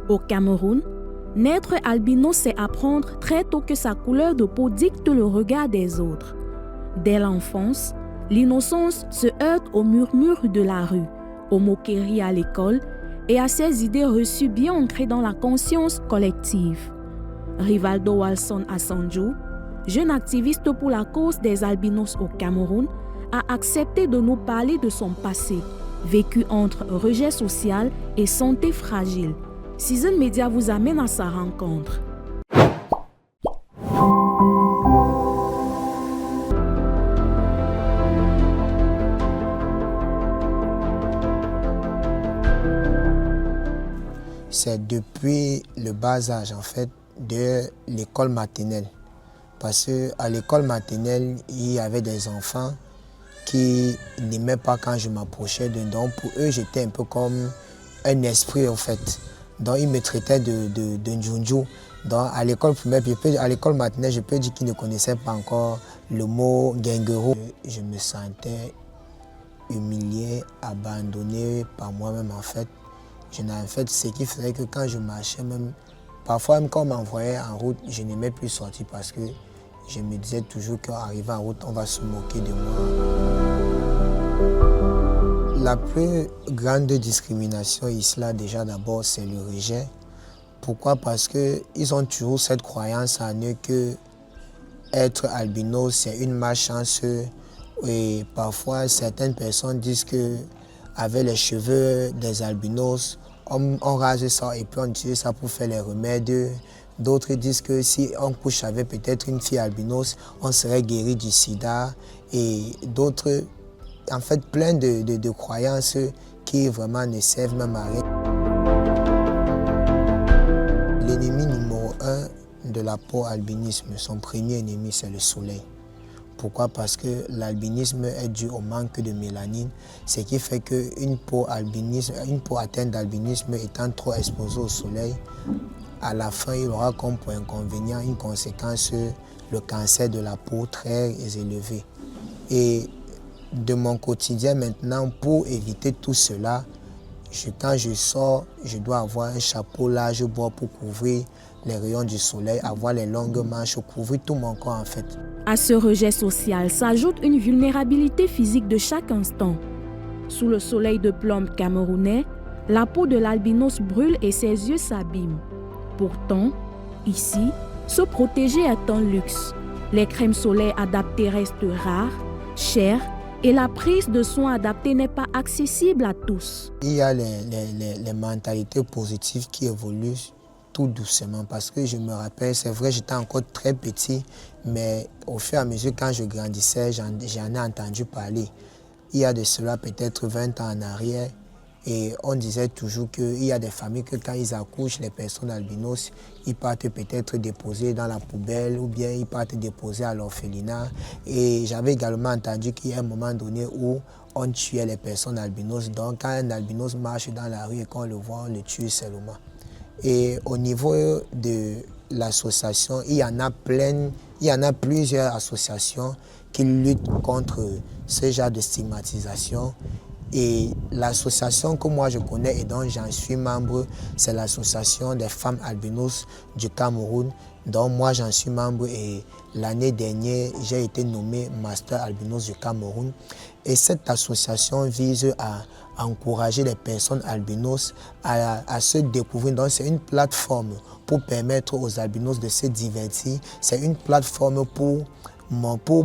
Au Cameroun, naître albinos, c'est apprendre très tôt que sa couleur de peau dicte le regard des autres. Dès l'enfance, l'innocence se heurte aux murmures de la rue, aux moqueries à l'école et à ces idées reçues bien ancrées dans la conscience collective. Rivaldo Walson Assanjou, jeune activiste pour la cause des albinos au Cameroun, a accepté de nous parler de son passé, vécu entre rejet social et santé fragile. Season Media vous amène à sa rencontre. C'est depuis le bas âge en fait de l'école maternelle. Parce qu'à l'école maternelle, il y avait des enfants qui n'aimaient pas quand je m'approchais d'eux. Donc pour eux, j'étais un peu comme un esprit en fait. Donc ils me traitaient de Njunju. Donc à l'école primaire, à l'école maternelle, je peux dire qu'ils ne connaissaient pas encore le mot Gengero. Je me sentais humilié, abandonné par moi-même en fait. En fait, ce qui faisait que quand je marchais, même, parfois même quand on m'envoyait en route, je n'aimais plus sortir parce que je me disais toujours qu'arrivant en route, on va se moquer de moi. La plus grande discrimination ici, là, déjà d'abord, c'est le rejet. Pourquoi? Parce qu'ils ont toujours cette croyance en eux que être albino, c'est une malchance. Et parfois, certaines personnes disent que avec les cheveux des albinos, on rase ça et puis on utilise ça pour faire les remèdes. D'autres disent que si on couche avec peut-être une fille albinos, on serait guéri du sida. Et d'autres, en fait, plein de croyances qui vraiment ne servent même à rien. L'ennemi numéro 1 de la peau albinisme, son premier ennemi, c'est le soleil. Pourquoi? Parce que l'albinisme est dû au manque de mélanine, ce qui fait qu'une peau atteinte d'albinisme étant trop exposée au soleil, à la fin, il aura comme point inconvénient une conséquence, le cancer de la peau très élevé. Et de mon quotidien maintenant, pour éviter tout cela, quand je sors, je dois avoir un chapeau large bois pour couvrir les rayons du soleil, avoir les longues manches, couvrir tout mon corps en fait. À ce rejet social s'ajoute une vulnérabilité physique de chaque instant. Sous le soleil de plomb camerounais, la peau de l'albinos brûle et ses yeux s'abîment. Pourtant, ici, se protéger est un luxe. Les crèmes solaires adaptées restent rares, chères, et la prise de soins adaptés n'est pas accessible à tous. Il y a les mentalités positives qui évoluent tout doucement parce que je me rappelle, c'est vrai, j'étais encore très petit, mais au fur et à mesure, quand je grandissais, j'en ai entendu parler. Il y a de cela peut-être 20 ans en arrière, et on disait toujours qu'il y a des familles que quand ils accouchent, les personnes albinos, ils partent peut-être déposer dans la poubelle ou bien ils partent déposer à l'orphelinat. Et j'avais également entendu qu'il y a un moment donné où on tuait les personnes albinos. Donc quand un albinos marche dans la rue et qu'on le voit, on le tue seulement. Et au niveau de l'association, il y en a plusieurs associations qui luttent contre ce genre de stigmatisation. Et l'association que moi je connais et dont j'en suis membre, c'est l'association des femmes albinos du Cameroun, dont moi j'en suis membre et l'année dernière j'ai été nommé Master Albinos du Cameroun. Et cette association vise à encourager les personnes albinos à se découvrir. Donc c'est une plateforme pour permettre aux albinos de se divertir. C'est une plateforme pour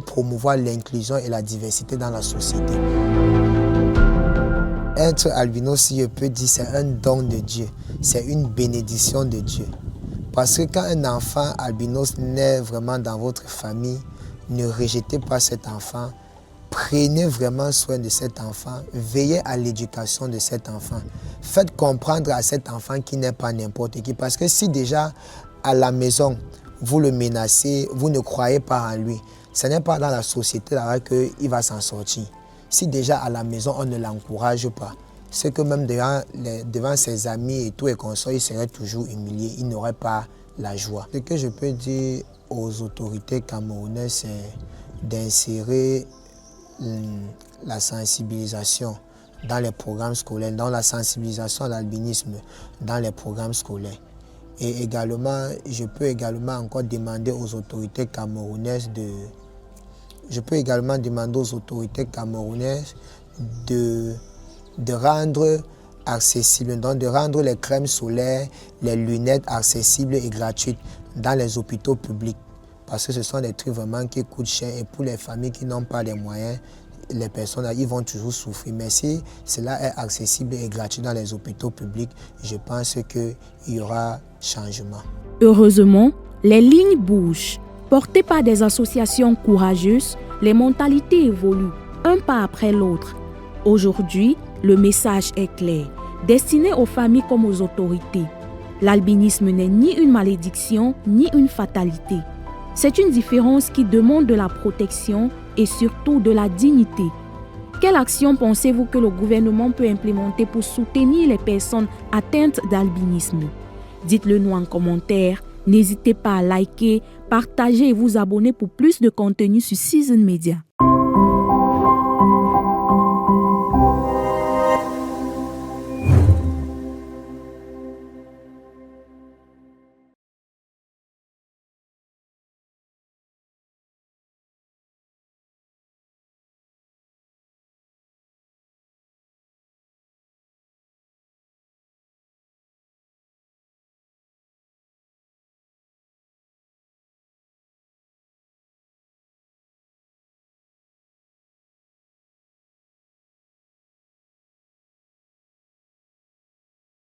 promouvoir l'inclusion et la diversité dans la société. Être albinos, si je peux dire, c'est un don de Dieu, c'est une bénédiction de Dieu. Parce que quand un enfant albinos naît vraiment dans votre famille, ne rejetez pas cet enfant, prenez vraiment soin de cet enfant, veillez à l'éducation de cet enfant. Faites comprendre à cet enfant qu'il n'est pas n'importe qui. Parce que si déjà à la maison, vous le menacez, vous ne croyez pas en lui, ce n'est pas dans la société là qu'il va s'en sortir. Si déjà à la maison, on ne l'encourage pas, c'est que même devant ses amis et tout et consorts, il serait toujours humilié, il n'aurait pas la joie. Ce que je peux dire aux autorités camerounaises, c'est d'insérer la sensibilisation dans les programmes scolaires, dans la sensibilisation à l'albinisme dans les programmes scolaires. Et également, je peux également encore demander aux autorités camerounaises de rendre accessible, donc de rendre les crèmes solaires, les lunettes accessibles et gratuites dans les hôpitaux publics. Parce que ce sont des trucs vraiment qui coûtent cher et pour les familles qui n'ont pas les moyens, les personnes, ils vont toujours souffrir. Mais si cela est accessible et gratuit dans les hôpitaux publics, je pense qu'il y aura changement. Heureusement, les lignes bougent. Portées par des associations courageuses, les mentalités évoluent, un pas après l'autre. Aujourd'hui, le message est clair, destiné aux familles comme aux autorités. L'albinisme n'est ni une malédiction, ni une fatalité. C'est une différence qui demande de la protection et surtout de la dignité. Quelle action pensez-vous que le gouvernement peut implémenter pour soutenir les personnes atteintes d'albinisme? Dites-le nous en commentaire. N'hésitez pas à liker, partager et vous abonner pour plus de contenu sur Season Media.